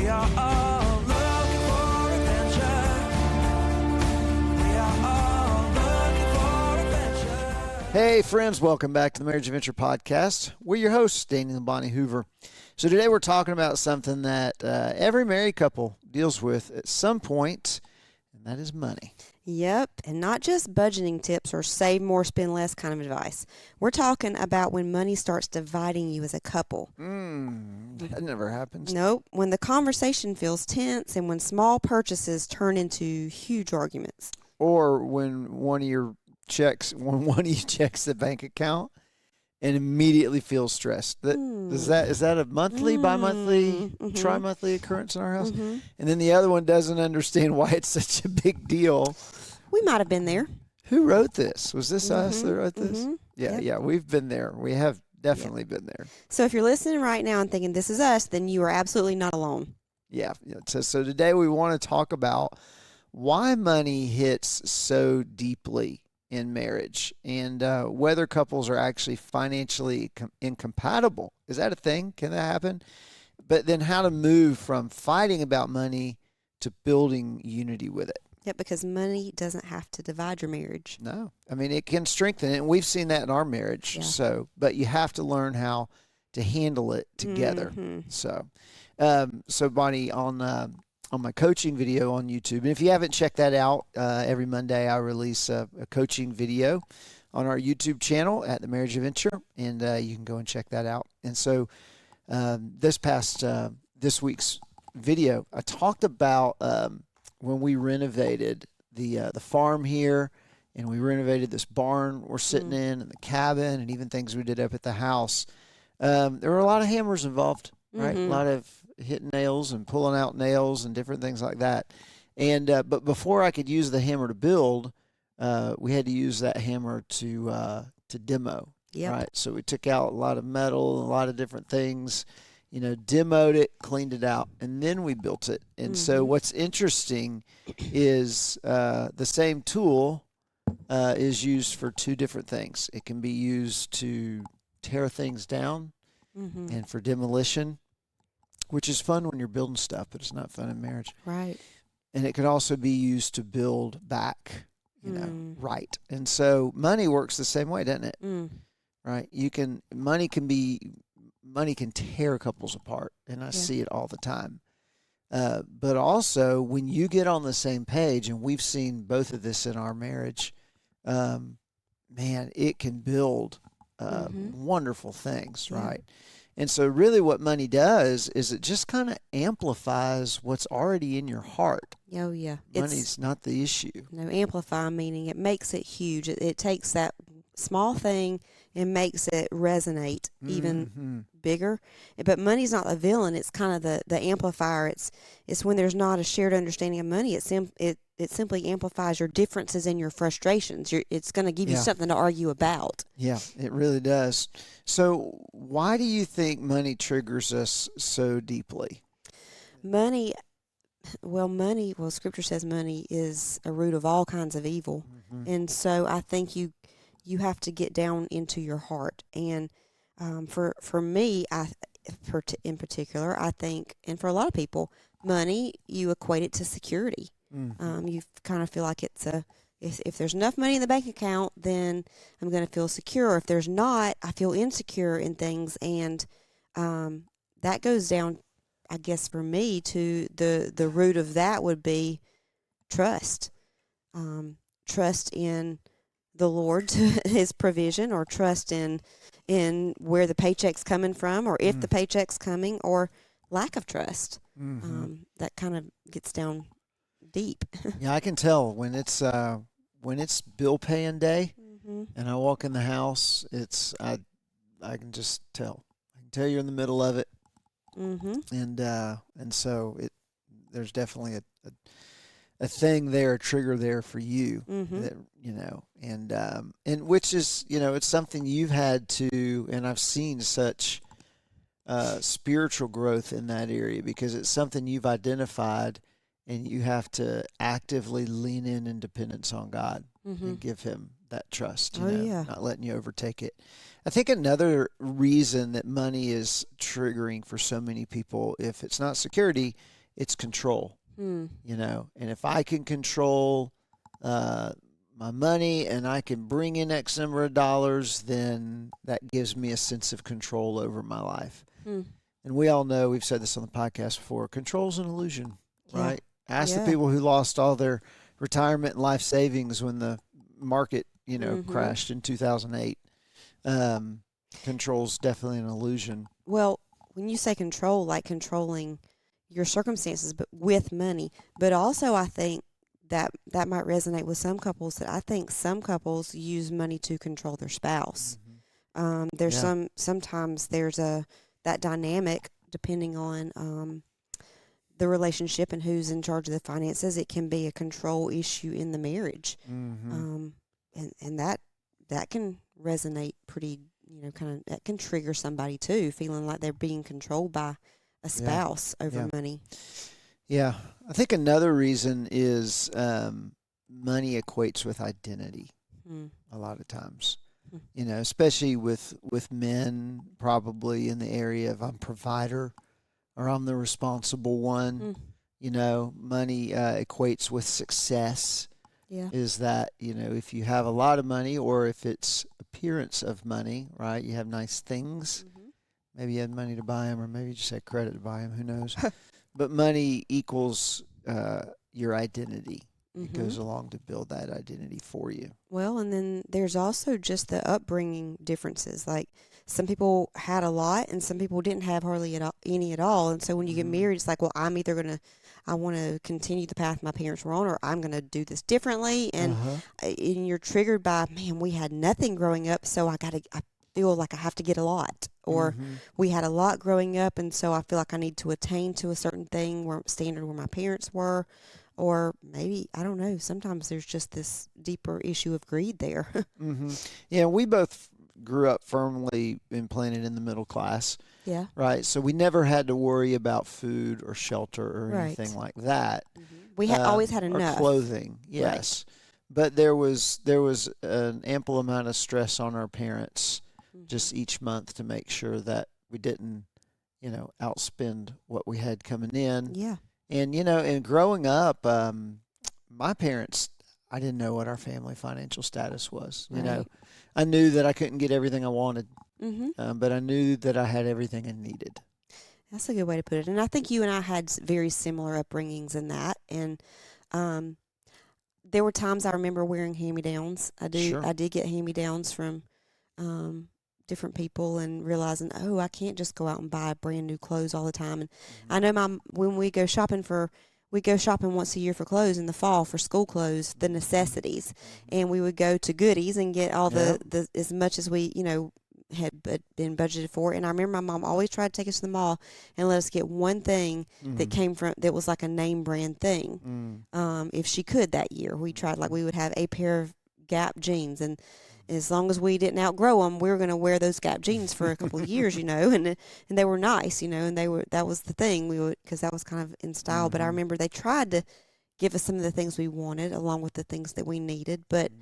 are all looking for adventure. We are all looking for adventure. Hey friends, welcome back to the Marriage Adventure Podcast. We're your hosts, Danny and Bonnie Hoover. So today we're talking about something that every married couple deals with at some point, and that is money. Yep, and not just budgeting tips or save more, spend less kind of advice. We're talking about when money starts dividing you as a couple. That never happens. Nope, when the conversation feels tense and when small purchases turn into huge arguments. Or when one of you checks the bank account and immediately feels stressed. Is that a monthly, bi-monthly, tri-monthly occurrence in our house? And then the other one doesn't understand why it's such a big deal. We might have been there. Who wrote this? Was this us that wrote this? Yep. Yeah, we've been there. We have definitely been there. So if you're listening right now and thinking this is us, then you are absolutely not alone. Yeah. So today we want to talk about why money hits so deeply in marriage and whether couples are actually financially incompatible. Is that a thing? Can that happen? But then how to move from fighting about money to building unity with it. Yep, because money doesn't have to divide your marriage. No. I mean, it can strengthen it, and we've seen that in our marriage. Yeah. So, but you have to learn how to handle it together. So Bonnie, on my coaching video on YouTube, and if you haven't checked that out, every Monday I release a coaching video on our YouTube channel at The Marriage Adventure, and you can go and check that out. And so this week's video, I talked about when we renovated the farm here, and we renovated this barn we're sitting in, and the cabin, and even things we did up at the house. There were a lot of hammers involved, right? A lot of hitting nails and pulling out nails and different things like that. And but before I could use the hammer to build, we had to use that hammer to demo. Yep. Right. So we took out a lot of metal and a lot of different things, demoed it, cleaned it out, and then we built it. And so what's interesting is the same tool is used for two different things. It can be used to tear things down and for demolition, which is fun when you're building stuff, but it's not fun in marriage. Right. And it can also be used to build back, right. And so money works the same way, doesn't it? Right. Money can tear couples apart, and I see it all the time. But also, when you get on the same page, and we've seen both of this in our marriage, man, it can build wonderful things, right? And so really what money does is it just kind of amplifies what's already in your heart. Oh, yeah. Money's not the issue. No, amplify meaning it makes it huge. It takes that small thing and makes it resonate even bigger. But money's not the villain. It's kind of the amplifier. It's when there's not a shared understanding of money. It simply amplifies your differences and your frustrations. It's going to give you something to argue about. Yeah, it really does. So why do you think money triggers us so deeply? Money, Scripture says money is a root of all kinds of evil. And so I think you have to get down into your heart. And for me, in particular, I think, and for a lot of people, money, you equate it to security. You kind of feel like if there's enough money in the bank account, then I'm going to feel secure. If there's not, I feel insecure in things. And that goes down, I guess, for me, to the root of that would be trust. Trust in the Lord, His provision, or trust in where the paycheck's coming from, or if the paycheck's coming, or lack of trust. That kind of gets down deep. Yeah, I can tell when it's bill paying day, and I walk in the house. I can just tell. I can tell you're in the middle of it, and so there's definitely a thing there, a trigger there for you, that, and which is, it's something you've had to, and I've seen such spiritual growth in that area, because it's something you've identified, and you have to actively lean in dependence on God and give Him that trust, not letting you overtake it. I think another reason that money is triggering for so many people, if it's not security, it's control. Mm. You know, and if I can control my money and I can bring in X number of dollars, then that gives me a sense of control over my life. Mm. And we all know, we've said this on the podcast before, control's an illusion, Yeah. right? Ask the Yeah. people who lost all their retirement and life savings when the market, crashed in 2008. Control's definitely an illusion. Well, when you say control, like controlling your circumstances, but with money, but also I think that might resonate with some couples. That I think some couples use money to control their spouse. There's Yeah. sometimes there's that dynamic depending on the relationship and who's in charge of the finances. It can be a control issue in the marriage, and that can resonate pretty. That can trigger somebody too, feeling like they're being controlled by a spouse over money. Yeah. I think another reason is money equates with identity a lot of times. Especially with men, probably in the area of I'm provider or I'm the responsible one. Money equates with success. Yeah. Is that, if you have a lot of money or if it's appearance of money, right? You have nice things. Maybe you had money to buy them or maybe you just had credit to buy them. Who knows? But money equals your identity. It goes along to build that identity for you. Well, and then there's also just the upbringing differences. Like some people had a lot and some people didn't have hardly any at all. And so when you get married, it's like, well, I want to continue the path my parents were on, or I'm going to do this differently. And you're triggered by, man, we had nothing growing up, so I feel like I have to get a lot. Or we had a lot growing up, and so I feel like I need to attain to a certain thing standard where my parents were. Or maybe, I don't know, sometimes there's just this deeper issue of greed there. Yeah, we both grew up firmly implanted in the middle class. Yeah. Right. So we never had to worry about food or shelter or anything like that. We always had enough. Or clothing, yes. But there was an ample amount of stress on our parents just each month to make sure that we didn't, outspend what we had coming in. Yeah. And, and growing up, my parents, I didn't know what our family financial status was. I knew that I couldn't get everything I wanted, but I knew that I had everything I needed. That's a good way to put it. And I think you and I had very similar upbringings in that. And there were times I remember wearing hand-me-downs. I did get hand-me-downs from different people and realizing, I can't just go out and buy brand new clothes all the time. And I know when we go shopping once a year for clothes in the fall for school clothes, the necessities, and we would go to Goodies and get all the as much as we had been budgeted for. And I remember my mom always tried to take us to the mall and let us get one thing that was like a name brand thing. If she could that year, we tried, like we would have a pair of Gap jeans, and as long as we didn't outgrow them, we were going to wear those Gap jeans for a couple of years, and they were nice, and that was the thing because that was kind of in style. But I remember they tried to give us some of the things we wanted along with the things that we needed, but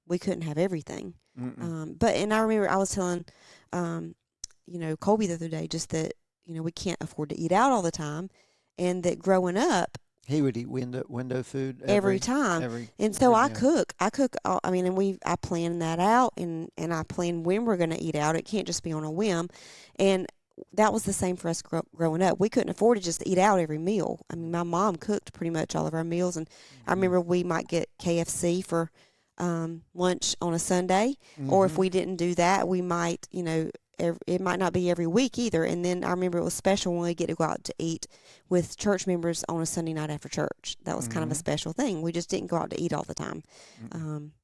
we couldn't have everything. And I remember I was telling, Colby the other day, just that, we can't afford to eat out all the time, and that growing up, he would eat window food every time. And so I cook. I plan that out, and I plan when we're going to eat out. It can't just be on a whim. And that was the same for us growing up. We couldn't afford to just eat out every meal. I mean, my mom cooked pretty much all of our meals, and I remember we might get KFC for lunch on a Sunday, or if we didn't do that, we might, it might not be every week either. And then I remember it was special when we get to go out to eat with church members on a Sunday night after church. That was kind of a special thing. We just didn't go out to eat all the time.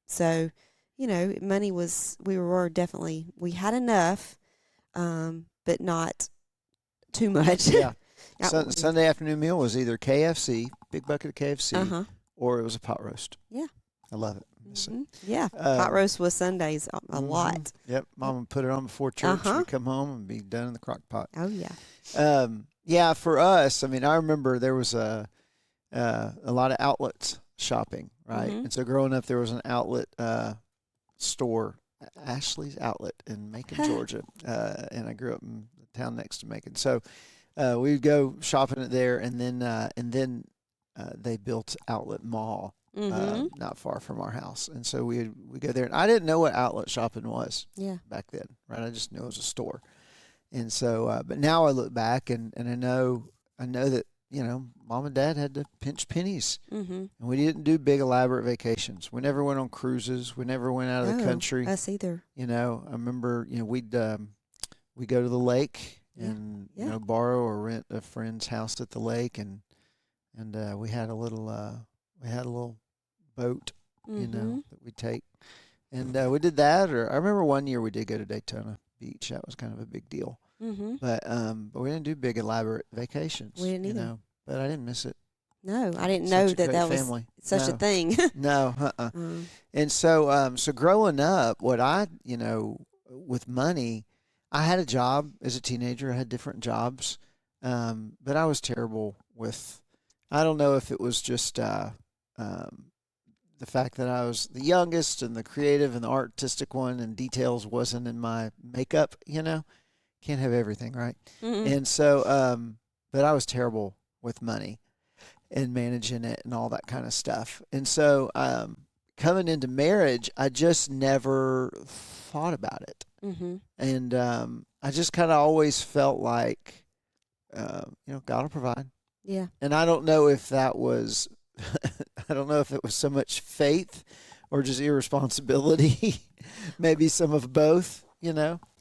So, money we had enough, but not too much. Yeah. Sunday afternoon meal was either KFC, big bucket of KFC, or it was a pot roast. Yeah. I love it. Yeah, pot roast was Sundays a lot. Yep, Mom would put it on before church. We'd come home and be done in the crock pot. Oh yeah. Yeah, for us, I mean, I remember there was a lot of outlets shopping, right? And so growing up, there was an outlet store, Ashley's Outlet in Macon, Georgia, and I grew up in the town next to Macon. So we'd go shopping there, and then they built Outlet Mall not far from our house, and so we go there. And I didn't know what outlet shopping was back then, right? I just knew it was a store. And so, but now I look back and I know that, Mom and Dad had to pinch pennies, and we didn't do big elaborate vacations. We never went on cruises. We never went out of the country. Us either. I remember, we'd go to the lake and borrow or rent a friend's house at the lake, and we had a little boat, that we'd take, and we did that. Or I remember one year we did go to Daytona Beach. That was kind of a big deal. But we didn't do big elaborate vacations. We didn't either. But I didn't miss it. No, I didn't know that family. Was such a thing. No. And so growing up, with money, I had a job as a teenager. I had different jobs, but I was terrible with. I don't know if it was just the fact that I was the youngest and the creative and the artistic one, and details wasn't in my makeup. Can't have everything, right? And so, but I was terrible with money and managing it and all that kind of stuff. And so, coming into marriage, I just never thought about it. And I just kind of always felt like, God will provide. Yeah. And I don't know if that was, I don't know if it was so much faith or just irresponsibility, maybe some of both,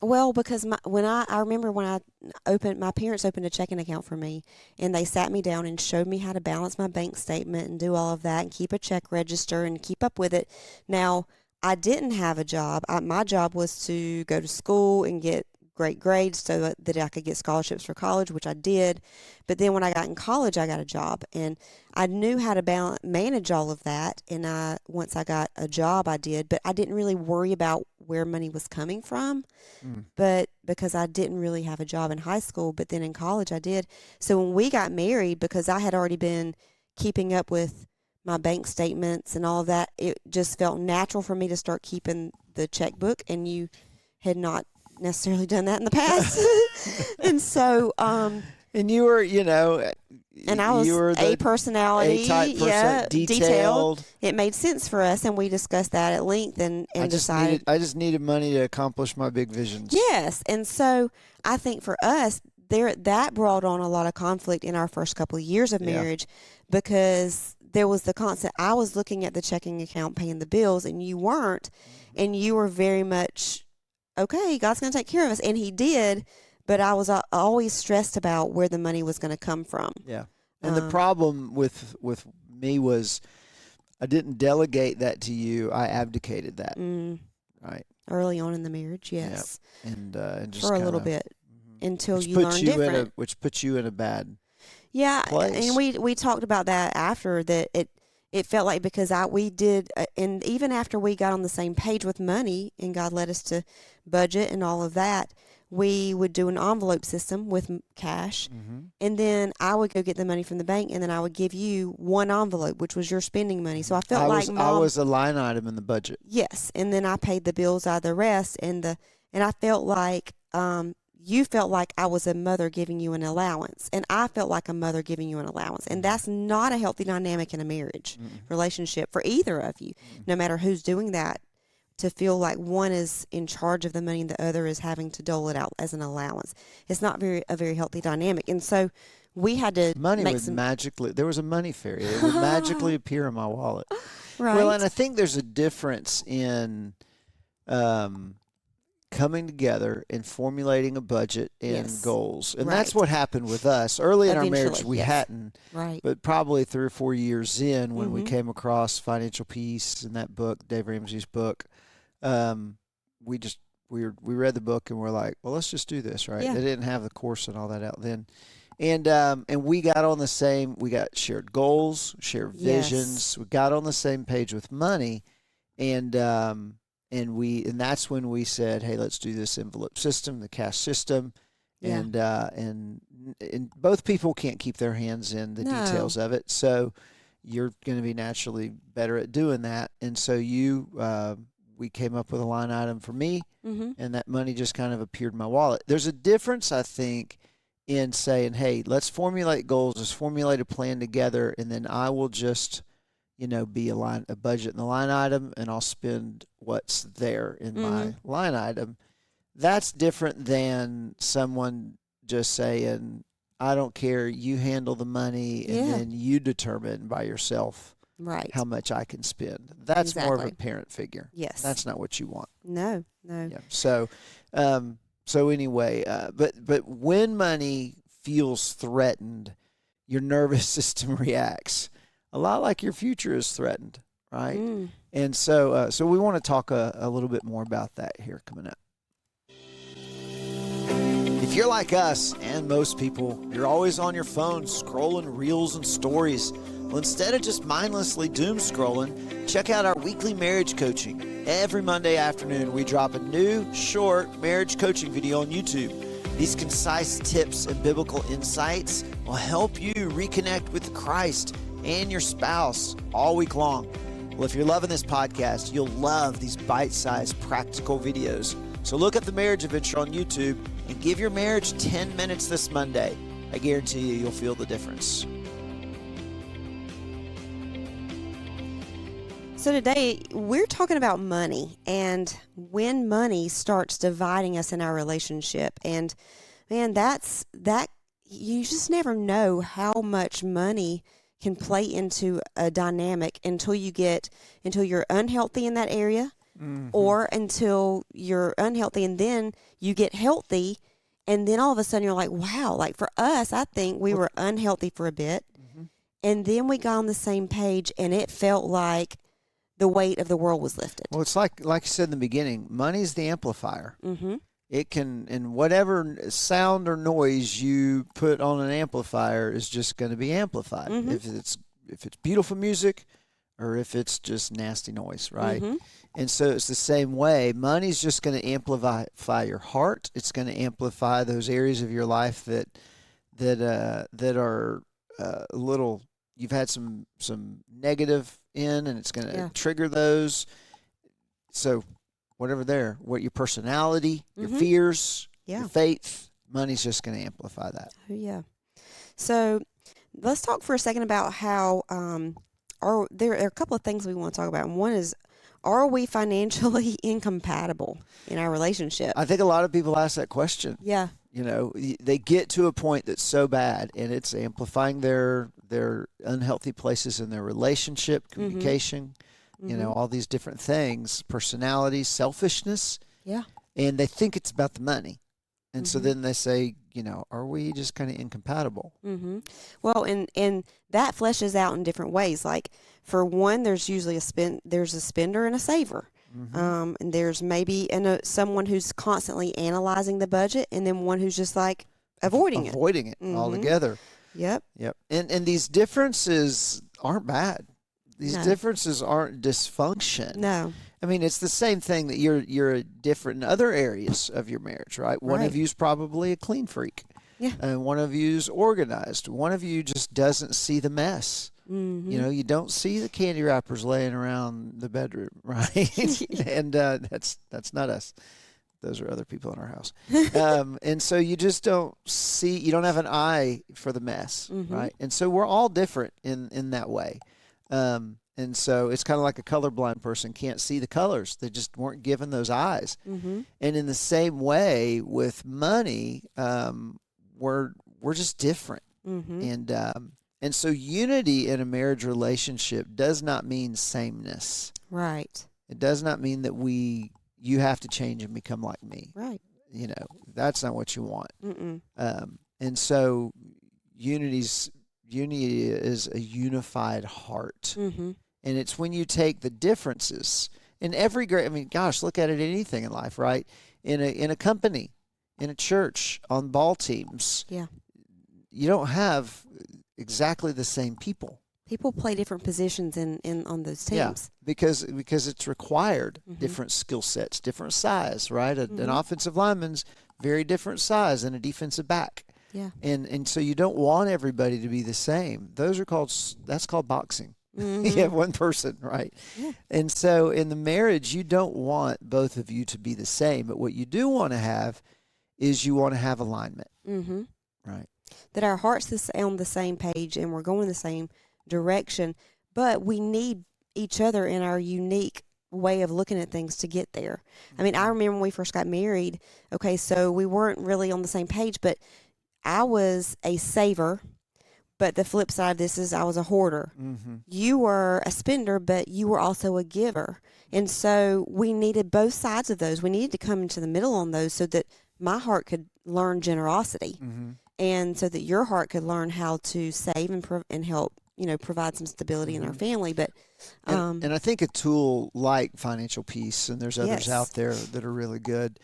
Well, because I remember when my parents opened a checking account for me, and they sat me down and showed me how to balance my bank statement and do all of that and keep a check register and keep up with it. Now, I didn't have a job. My job was to go to school and get great grades so that I could get scholarships for college, which I did. But then when I got in college, I got a job, and I knew how to manage all of that. And once I got a job, I did, but I didn't really worry about where money was coming from. But because I didn't really have a job in high school, but then in college I did. So when we got married, because I had already been keeping up with my bank statements and all of that, it just felt natural for me to start keeping the checkbook, and you had not necessarily done that in the past. And so and you were, and I was a personality, A-type person, detailed. It made sense for us, and we discussed that at length, and decided I just needed money to accomplish my big visions. Yes, and so I think for us that brought on a lot of conflict in our first couple of years of marriage, because there was the constant. I was looking at the checking account, paying the bills, and you weren't, and you were very much, okay, God's going to take care of us, and He did. But I was always stressed about where the money was going to come from. Yeah, and the problem with me was I didn't delegate that to you. I abdicated that. Right. Early on in the marriage, yes. Yep. And just for a little bit until you learn different. Which puts you in a bad place. And we talked about that after that. It felt like because we did, and even after we got on the same page with money, and God led us to budget and all of that, we would do an envelope system with cash, and then I would go get the money from the bank, and then I would give you one envelope, which was your spending money. So I felt like I was a line item in the budget. Yes, and then I paid the bills out of the rest, and I felt like you felt like I was a mother giving you an allowance, and I felt like a mother giving you an allowance, and that's not a healthy dynamic in a marriage relationship for either of you, no matter who's doing that. To feel like one is in charge of the money and the other is having to dole it out as an allowance. It's not a very healthy dynamic. And so we had to there was a money fairy. It would magically appear in my wallet. Right. Well, and I think there's a difference in coming together and formulating a budget and goals. And that's what happened with us. Early in our marriage, we hadn't. Right. But probably 3 or 4 years in, when we came across Financial Peace and that book, Dave Ramsey's book, we read the book and we're like, well, let's just do this, right? Yeah. They didn't have the course and all that out then. And we got on the same, we got shared goals, shared visions. We got on the same page with money. And that's when we said, hey, let's do this envelope system, the cash system. Yeah. And both people can't keep their hands in the details of it. So you're going to be naturally better at doing that. And so we came up with a line item for me, and that money just kind of appeared in my wallet. There's a difference, I think, in saying, hey, let's formulate goals, let's formulate a plan together, and then I will just, be a budget in the line item, and I'll spend what's there in my line item. That's different than someone just saying, I don't care, you handle the money, and then you determine by yourself how much I can spend. That's more of a parent figure. Yes. That's not what you want. No. Yeah. So anyway, but when money feels threatened, your nervous system reacts a lot like your future is threatened, right? And so we want to talk a little bit more about that here coming up. If you're like us and most people, you're always on your phone scrolling reels and stories. Well, instead of just mindlessly doom scrolling, check out our weekly marriage coaching. Every Monday afternoon, we drop a new, short marriage coaching video on YouTube. These concise tips and biblical insights will help you reconnect with Christ and your spouse all week long. Well, if you're loving this podcast, you'll love these bite-sized practical videos. So look up The Marriage Adventure on YouTube and give your marriage 10 minutes this Monday. I guarantee you'll feel the difference. So today we're talking about money and when money starts dividing us in our relationship. And man, that you just never know how much money can play into a dynamic until you're unhealthy in that area, or until you're unhealthy and then you get healthy, and then all of a sudden you're like, wow. Like for us, I think we were unhealthy for a bit, and then we got on the same page, and it felt like the weight of the world was lifted. Well, it's like you said in the beginning, money's the amplifier. It can, and whatever sound or noise you put on an amplifier is just going to be amplified. If it's beautiful music, or if it's just nasty noise, right? And so it's the same way. Money's just going to amplify your heart. It's going to amplify those areas of your life that are a little. You've had some negative in, and it's going to trigger those. So whatever what your personality, your fears, your faith, money's just going to amplify that. Oh, yeah. So let's talk for a second about how there are a couple of things we want to talk about. And one is, are we financially incompatible in our relationship? I think a lot of people ask that question. Yeah. They get to a point that's so bad, and it's amplifying their unhealthy places in their relationship, communication, all these different things, personality, selfishness. Yeah. And they think it's about the money. And so then they say, are we just kind of incompatible? Well, and that fleshes out in different ways. Like for one, there's usually there's a spender and a saver. And there's maybe someone who's constantly analyzing the budget, and then one who's just like avoiding it altogether. Yep. And these differences aren't bad. These differences aren't dysfunction. No. I mean, it's the same thing that you're different in other areas of your marriage, right? One of you's probably a clean freak. Yeah. And one of you's organized. One of you just doesn't see the mess. You don't see the candy wrappers laying around the bedroom, right? And that's not us. Those are other people in our house. And so you just don't see, you don't have an eye for the mess, right? And so we're all different in that way. And so it's kind of like a colorblind person can't see the colors. They just weren't given those eyes. And in the same way with money, we're just different. And so unity in a marriage relationship does not mean sameness. Right. It does not mean that you have to change and become like me. Right. That's not what you want. And so unity is a unified heart. And it's when you take the differences in every look at it in anything in life, right? In a company, in a church, on ball teams. Yeah. You don't have exactly the same people. People play different positions in on those teams. Yeah, because it's required different skill sets, different size, right? An offensive lineman's very different size than a defensive back. Yeah. And so you don't want everybody to be the same. That's called boxing. You have one person, right? Yeah. And so in the marriage, you don't want both of you to be the same. But what you do want to have is you want to have alignment. Right. That our hearts on the same page and we're going the same direction, but we need each other in our unique way of looking at things to get there. I mean, I remember when we first got married, okay, so we weren't really on the same page, but I was a saver, but the flip side of this is I was a hoarder. Mm-hmm. You were a spender, but you were also a giver. And so we needed both sides of those. We needed to come into the middle on those so that my heart could learn generosity. Mm-hmm. And so that your heart could learn how to save and help, provide some stability in our family. But and I think a tool like Financial Peace, and there's others Yes. out there that are really good,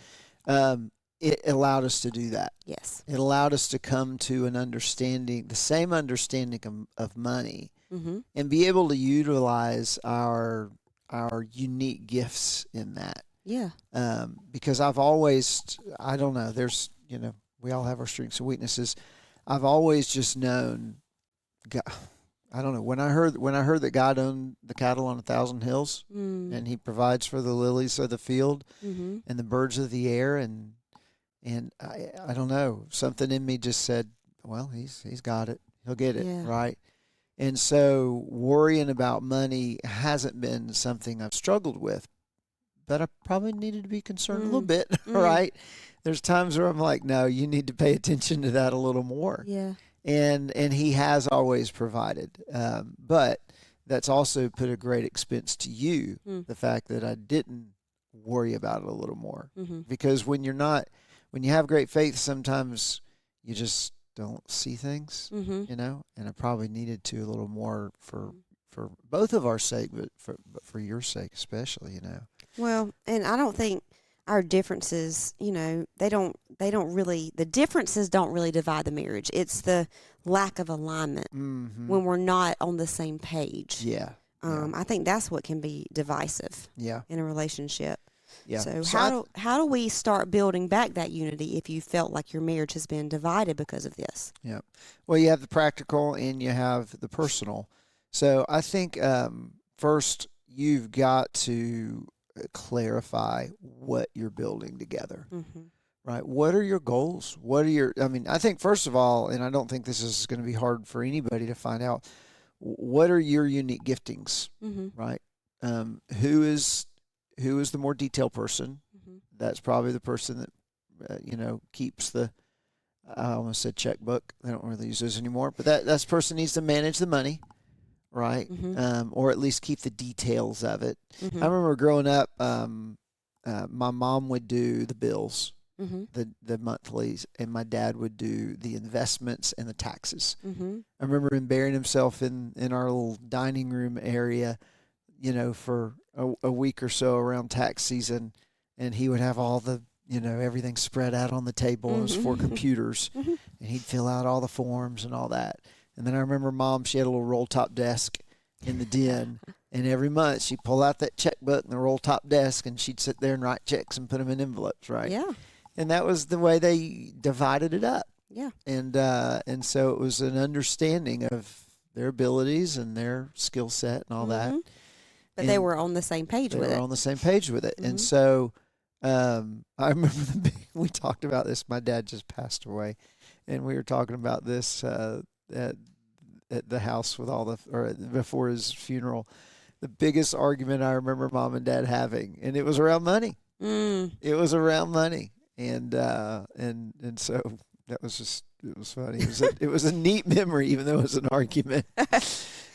it allowed us to do that. yes, It allowed us to come to an understanding, the same understanding of money, mm-hmm. and be able to utilize our unique gifts in that. Yeah, Because I don't know, we all have our strengths and weaknesses. I've always just known, God, I don't know, when I heard that God owned the cattle on 1,000 hills, and He provides for the lilies of the field mm-hmm. and the birds of the air, and I don't know, something in me just said, well, he's got it, he'll get it, Yeah. right? And so worrying about money hasn't been something I've struggled with, but I probably needed to be concerned a little bit, right? There's times where I'm like, no, you need to pay attention to that a little more. Yeah. And He has always provided. But that's also put a great expense to you, the fact that I didn't worry about it a little more. Mm-hmm. Because when you have great faith, sometimes you just don't see things, Mm-hmm. and I probably needed to a little more for both of our sake, but for your sake especially, Well, and I don't think our differences, the differences don't really divide the marriage. It's the lack of alignment Mm-hmm. when we're not on the same page. Yeah. I think that's what can be divisive Yeah. in a relationship. Yeah. So So how do we start building back that unity if you felt like your marriage has been divided because of this? Yeah. Well, you have the practical and you have the personal. So I think first you've got to clarify what you're building together, Mm-hmm. right? What are your goals? I think first of all, and I don't think this is going to be hard for anybody to find out, what are your unique giftings, Mm-hmm. right? Who is the more detailed person? Mm-hmm. That's probably the person that, keeps I almost said checkbook. They don't really use those anymore. But that person needs to manage the money, right? Mm-hmm. Or at least keep the details of it. Mm-hmm. I remember growing up, my mom would do the bills, Mm-hmm. the monthlies, and my dad would do the investments and the taxes. Mm-hmm. I remember him burying himself in our little dining room area, for a week or so around tax season, and he would have all the, everything spread out on the table. It was 4 computers, Mm-hmm. and he'd fill out all the forms and all that. And then I remember Mom, she had a little roll-top desk in the den, and every month she'd pull out that checkbook and the roll-top desk, and she'd sit there and write checks and put them in envelopes, right? Yeah. And that was the way they divided it up. Yeah. And so it was an understanding of their abilities and their skill set and all that. Mm-hmm. But they And were on the same page they with were it. on the same page with it. Mhm. And so I remember we talked about this. My dad just passed away, and we were talking about this at the house with before his funeral. The biggest argument I remember Mom and Dad having, and it was around money. It was around money, and so that was just, it was funny. It was a neat memory, even though it was an argument.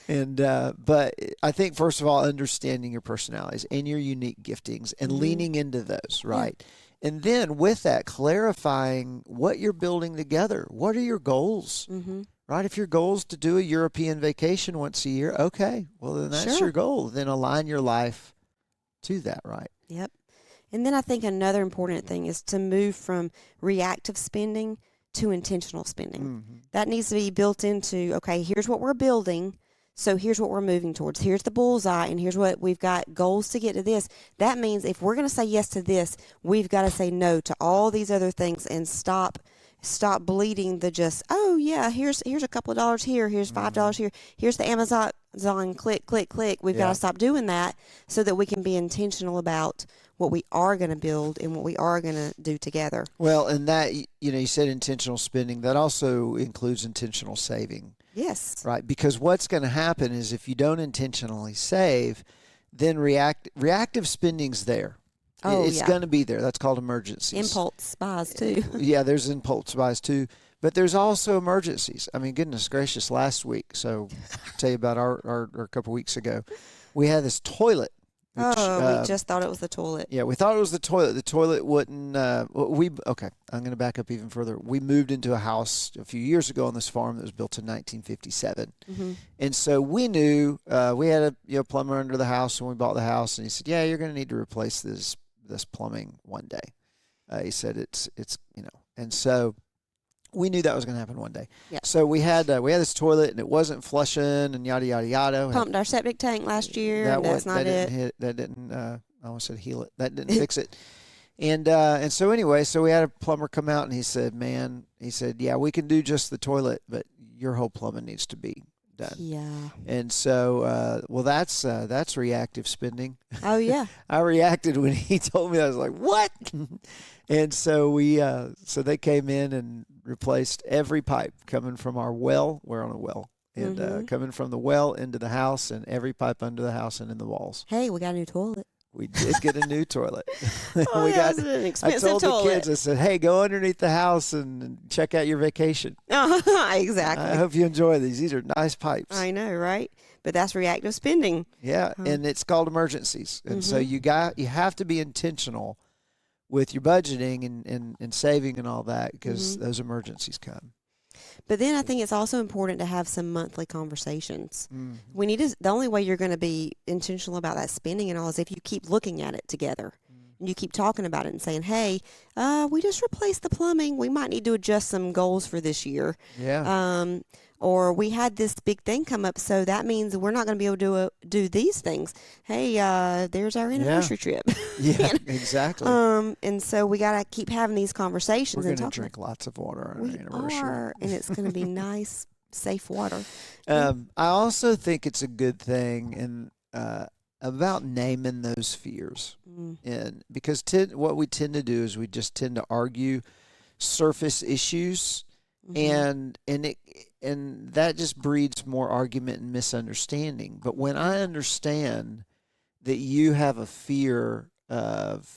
And but I think first of all, understanding your personalities and your unique giftings and leaning into those, right? And then with that, clarifying what you're building together. What are your goals? Mm-hmm. Right? If your goal is to do a European vacation once a year, okay, well then that's Sure. your goal. Then align your life to that, right? Yep. And then I think another important thing is to move from reactive spending to intentional spending. Mm-hmm. That needs to be built into, okay, here's what we're building. So here's what we're moving towards. Here's the bullseye, and here's what we've got goals to get to this. That means if we're going to say yes to this, we've got to say no to all these other things and stop bleeding the just, oh yeah, here's a couple of dollars here, here's $5 here, here's the Amazon click. We've got to stop doing that so that we can be intentional about what we are going to build and what we are going to do together. Well, and that, you said intentional spending. That also includes intentional saving. Yes. Right? Because what's going to happen is if you don't intentionally save, then reactive spending's there. Oh, it's going to be there. That's called emergencies. Impulse buys too. Yeah, there's impulse buys too. But there's also emergencies. I mean, goodness gracious, last week, so I'll tell you about our a couple weeks ago, we had this toilet. Which, we just thought it was the toilet. Yeah, we thought it was the toilet. The toilet wouldn't. Okay, I'm going to back up even further. We moved into a house a few years ago on this farm that was built in 1957, and so we knew we had a plumber under the house when we bought the house, and he said, "Yeah, you're going to need to replace this plumbing one day." He said, "It's and so." We knew that was going to happen one day. Yeah. So we had this toilet, and it wasn't flushing, and yada yada yada. Pumped our septic tank last year, and that's not it. That didn't. I almost said heal it. That didn't fix it. And so anyway, so we had a plumber come out, and he said, "Yeah, we can do just the toilet, but your whole plumbing needs to be done." Yeah. And so, that's reactive spending. Oh yeah. I reacted when he told me. I was like, "What?" And so so they came in and replaced every pipe coming from our well. We're on a well. And coming from the well into the house, and every pipe under the house and in the walls. Hey, we got a new toilet. We did get a new toilet. Oh, yeah, it was an expensive I told toilet. the kids, I said, "Hey, go underneath the house and check out your vacation." Exactly. I hope you enjoy these. These are nice pipes. I know, right? But that's reactive spending. Yeah, and it's called emergencies. And so you have to be intentional with your budgeting and saving and all that, because those emergencies come. But then I think it's also important to have some monthly conversations. We need to. The only way you're going to be intentional about that spending and all is if you keep looking at it together. And you keep talking about it and saying, "Hey, we just replaced the plumbing. We might need to adjust some goals for this year." Yeah. Or we had this big thing come up, so that means we're not going to be able to do these things. Hey, there's our anniversary trip. Yeah, exactly. And so we got to keep having these conversations. We're going to drink lots of water on our anniversary. And it's going to be nice, safe water. I also think it's a good thing about naming those fears, and because what we tend to do is we just tend to argue surface issues, and that just breeds more argument and misunderstanding. But when I understand that you have a fear of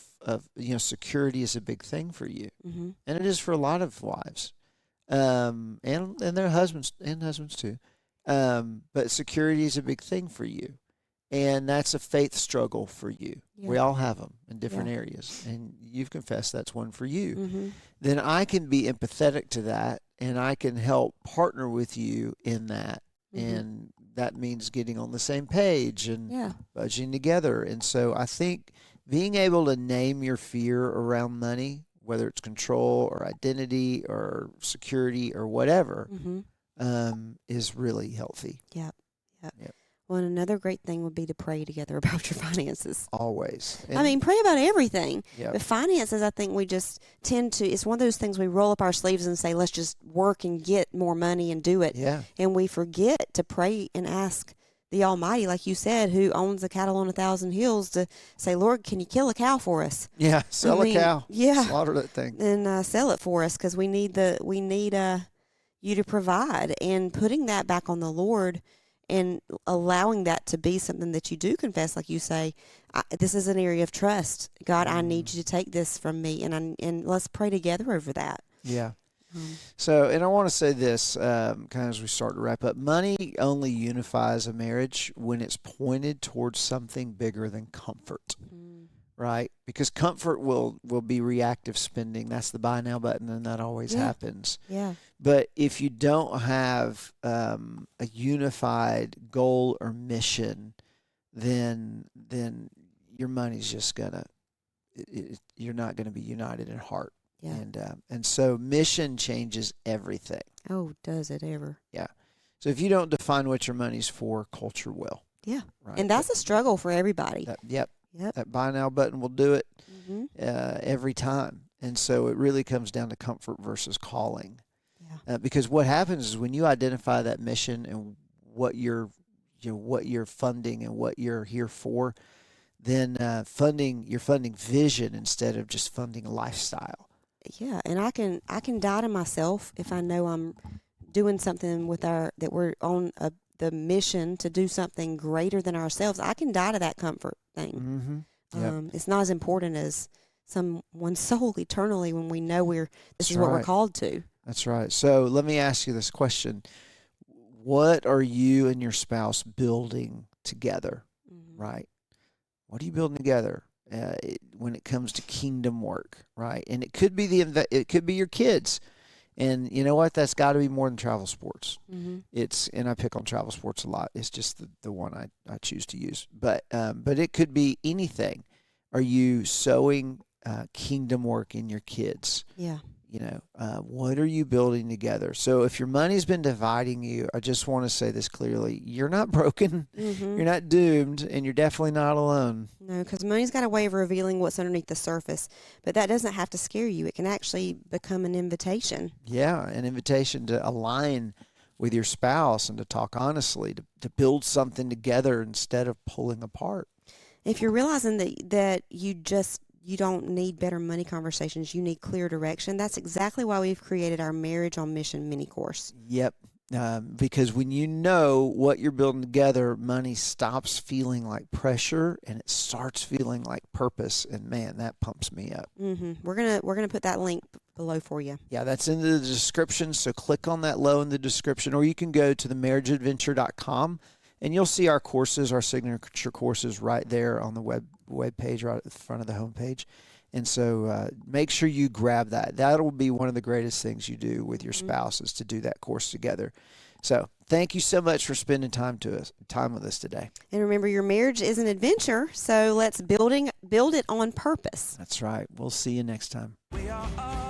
security is a big thing for you, and it is for a lot of wives, and their husbands too. But security is a big thing for you. And that's a faith struggle for you. Yeah. We all have them in different areas. And you've confessed that's one for you. Then I can be empathetic to that, and I can help partner with you in that. And that means getting on the same page and budgeting together. And so I think being able to name your fear around money, whether it's control or identity or security or whatever, is really healthy. Yep. Well, and another great thing would be to pray together about your finances. Always. I mean, pray about everything. Yep. But finances, I think we just tend to, it's one of those things we roll up our sleeves and say, let's just work and get more money and do it. Yeah. And we forget to pray and ask the Almighty, like you said, who owns the cattle on 1,000 hills, to say, Lord, can you kill a cow for us? Yeah, sell a cow. Yeah. Slaughter that thing. And sell it for us, because we need you to provide. And putting that back on the Lord and allowing that to be something that you do confess, like you say, this is an area of trust. God, I need you to take this from me, and let's pray together over that. Yeah. So, and I want to say this, kind of as we start to wrap up. Money only unifies a marriage when it's pointed towards something bigger than comfort, right? Because comfort will be reactive spending. That's the buy now button, and that always happens. Yeah. But if you don't have a unified goal or mission, then your money's just you're not gonna be united in heart. Yeah. And so mission changes everything. Oh, does it ever? Yeah. So if you don't define what your money's for, culture will. Yeah. Right? And that's a struggle for everybody. Yep. That buy now button will do it every time. And so it really comes down to comfort versus calling. Yeah. Because what happens is when you identify that mission and what you're funding and what you're here for, then you're funding vision instead of just funding a lifestyle. Yeah, and I can die to myself if I know I'm doing something with that we're on the mission to do something greater than ourselves. I can die to that comfort thing. Mm-hmm. It's not as important as someone's soul eternally when we know this is what we're called to. That's right. So let me ask you this question. What are you and your spouse building together, right? What are you building together when it comes to kingdom work, right? And it could be it could be your kids. And you know what? That's got to be more than travel sports. And I pick on travel sports a lot. It's just the one I choose to use. But it could be anything. Are you sowing kingdom work in your kids? Yeah. You know, what are you building together? So if your money's been dividing you, I just want to say this clearly. You're not broken. You're not doomed, and you're definitely not alone. No, because money's got a way of revealing what's underneath the surface, but that doesn't have to scare you. It can actually become an invitation. Yeah, an invitation to align with your spouse and to talk honestly, to build something together instead of pulling apart. If you're realizing that you don't need better money conversations, you need clear direction. That's exactly why we've created our Marriage on Mission mini course. Yep. Because when you know what you're building together, money stops feeling like pressure and it starts feeling like purpose. And man, that pumps me up. We're gonna put that link below for you. Yeah, that's in the description. So click on that low in the description, or you can go to themarriageadventure.com and you'll see our courses, our signature courses right there on the web page, right at the front of the homepage. And so make sure you grab that. That'll be one of the greatest things you do with your spouse is to do that course together. So thank you so much for spending time with us today. And remember, your marriage is an adventure, so let's build it on purpose. That's right. We'll see you next time. We are all